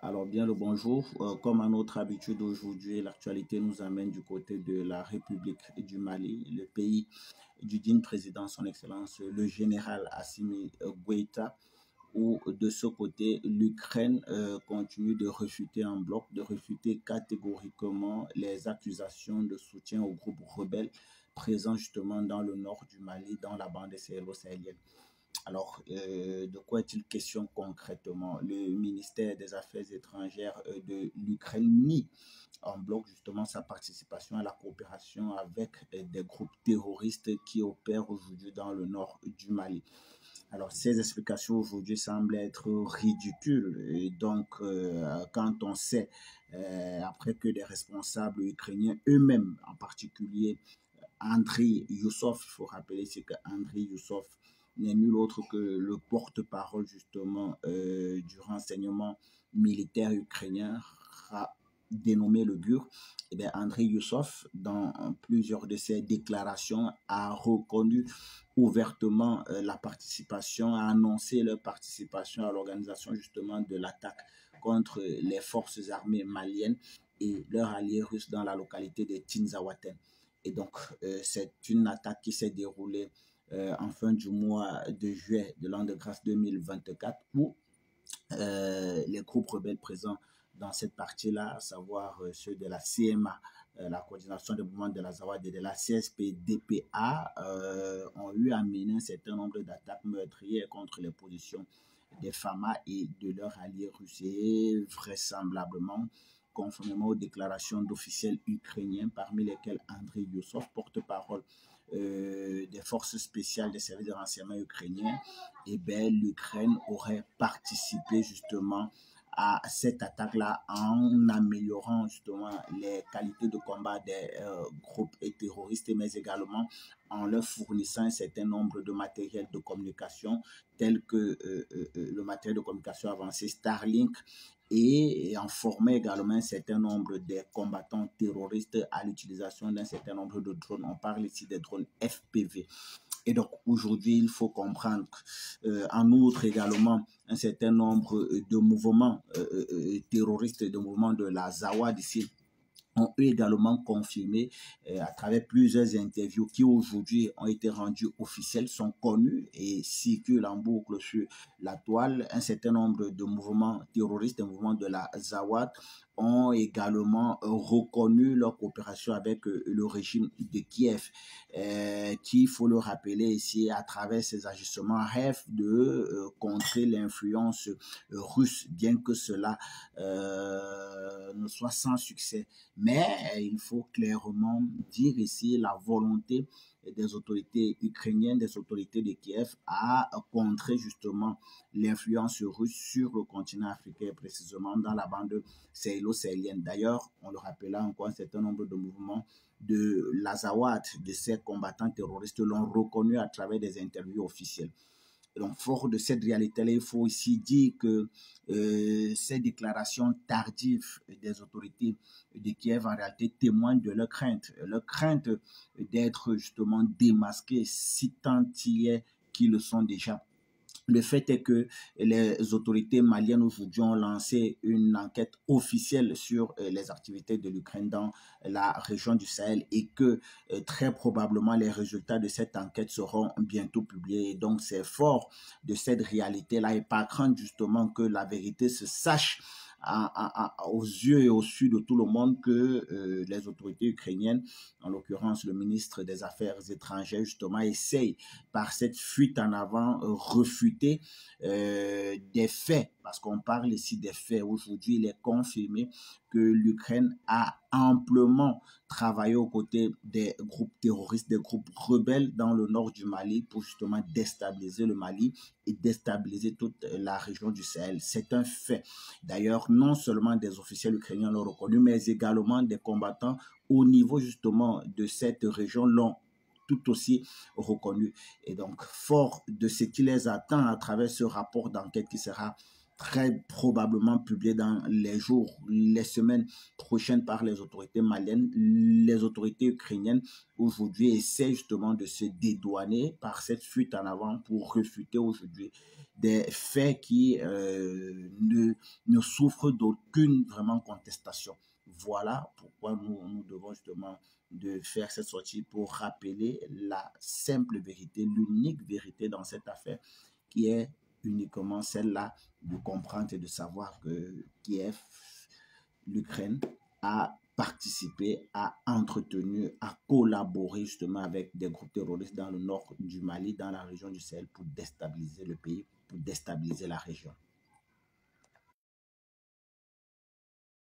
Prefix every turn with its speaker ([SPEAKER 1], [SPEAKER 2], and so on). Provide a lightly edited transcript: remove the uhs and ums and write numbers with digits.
[SPEAKER 1] Alors bien le bonjour. Comme à notre habitude aujourd'hui, l'actualité nous amène du côté de la République du Mali, le pays du digne président, son Excellence, le général Assimi Goïta, où de ce côté, l'Ukraine continue de refuter en bloc, de refuter catégoriquement les accusations de soutien aux groupes rebelles présents justement dans le nord du Mali, dans la bande sahélo-sahélienne. Alors, de quoi est-il question concrètement? Le ministère des Affaires étrangères de l'Ukraine nie en bloc justement sa participation à la coopération avec des groupes terroristes qui opèrent aujourd'hui dans le nord du Mali. Alors, ces explications aujourd'hui semblent être ridicules. Et donc, quand on sait, après que des responsables ukrainiens eux-mêmes, en particulier Andriy Youssov, il faut rappeler, c'est que Andriy Youssov n'est nul autre que le porte-parole justement du renseignement militaire ukrainien dénommé le GUR. Et bien, Andriy Youssov, dans plusieurs de ses déclarations, a reconnu ouvertement la participation, a annoncé leur participation à l'organisation justement de l'attaque contre les forces armées maliennes et leurs alliés russes dans la localité de Tinzawaten. Et donc, c'est une attaque qui s'est déroulée en fin du mois de juillet de l'an de grâce 2024 où les groupes rebelles présents dans cette partie-là, à savoir ceux de la CMA, la coordination des mouvements de la Zawad et de la CSP-DPA, ont eu à mener un certain nombre d'attaques meurtrières contre les positions des FAMA et de leurs alliés russes. Et vraisemblablement, conformément aux déclarations d'officiels ukrainiens, parmi lesquels Andriy Youssov, porte-parole des forces spéciales des services de renseignement ukrainiens, et bien, l'Ukraine aurait participé justement à cette attaque-là en améliorant justement les qualités de combat des groupes terroristes, mais également en leur fournissant un certain nombre de matériels de communication tels que le matériel de communication avancé Starlink et en formant également un certain nombre de combattants terroristes à l'utilisation d'un certain nombre de drones. On parle ici des drones FPV. Et donc aujourd'hui, il faut comprendre en outre également un certain nombre de mouvements terroristes, de mouvements de la Zawad ici ont également confirmé à travers plusieurs interviews qui aujourd'hui ont été rendues officielles, sont connues et circulent en boucle sur la toile. Un certain nombre de mouvements terroristes, des mouvements de la Zawad, ont également reconnu leur coopération avec le régime de Kiev, qui, il faut le rappeler ici, à travers ses agissements, rêve de contrer l'influence russe, bien que cela ne soit sans succès. Mais il faut clairement dire ici la volonté des autorités ukrainiennes, des autorités de Kiev à contrer justement l'influence russe sur le continent africain, précisément dans la bande sahélo-sahélienne. D'ailleurs, on le rappela encore, un certain nombre de mouvements de l'Azawad, de ces combattants terroristes, l'ont reconnu à travers des interviews officielles. Donc, fort de cette réalité-là, il faut aussi dire que ces déclarations tardives des autorités de Kiev, en réalité, témoignent de leur crainte d'être justement démasqués, si tant il est qu'ils le sont déjà. Le fait est que les autorités maliennes aujourd'hui ont lancé une enquête officielle sur les activités de l'Ukraine dans la région du Sahel et que très probablement les résultats de cette enquête seront bientôt publiés. Et donc c'est fort de cette réalité-là et par crainte justement que la vérité se sache aux yeux et au su de tout le monde que les autorités ukrainiennes, en l'occurrence le ministre des Affaires étrangères, justement, essayent par cette fuite en avant refuter des faits, parce qu'on parle ici des faits. Aujourd'hui, il est confirmé que l'Ukraine a amplement travaillé aux côtés des groupes terroristes, des groupes rebelles dans le nord du Mali pour justement déstabiliser le Mali et déstabiliser toute la région du Sahel. C'est un fait. D'ailleurs, non seulement des officiels ukrainiens l'ont reconnu, mais également des combattants au niveau justement de cette région l'ont tout aussi reconnu. Et donc, fort de ce qui les attend à travers ce rapport d'enquête qui sera très probablement publié dans les jours, les semaines prochaines par les autorités maliennes. Les autorités ukrainiennes aujourd'hui essaient justement de se dédouaner par cette fuite en avant pour réfuter aujourd'hui des faits qui ne souffrent d'aucune vraiment contestation. Voilà pourquoi nous devons justement de faire cette sortie pour rappeler la simple vérité, l'unique vérité dans cette affaire qui est uniquement celle-là de comprendre et de savoir que Kiev, l'Ukraine, a participé, a entretenu, a collaboré justement avec des groupes terroristes dans le nord du Mali, dans la région du Sahel, pour déstabiliser le pays, pour déstabiliser la région.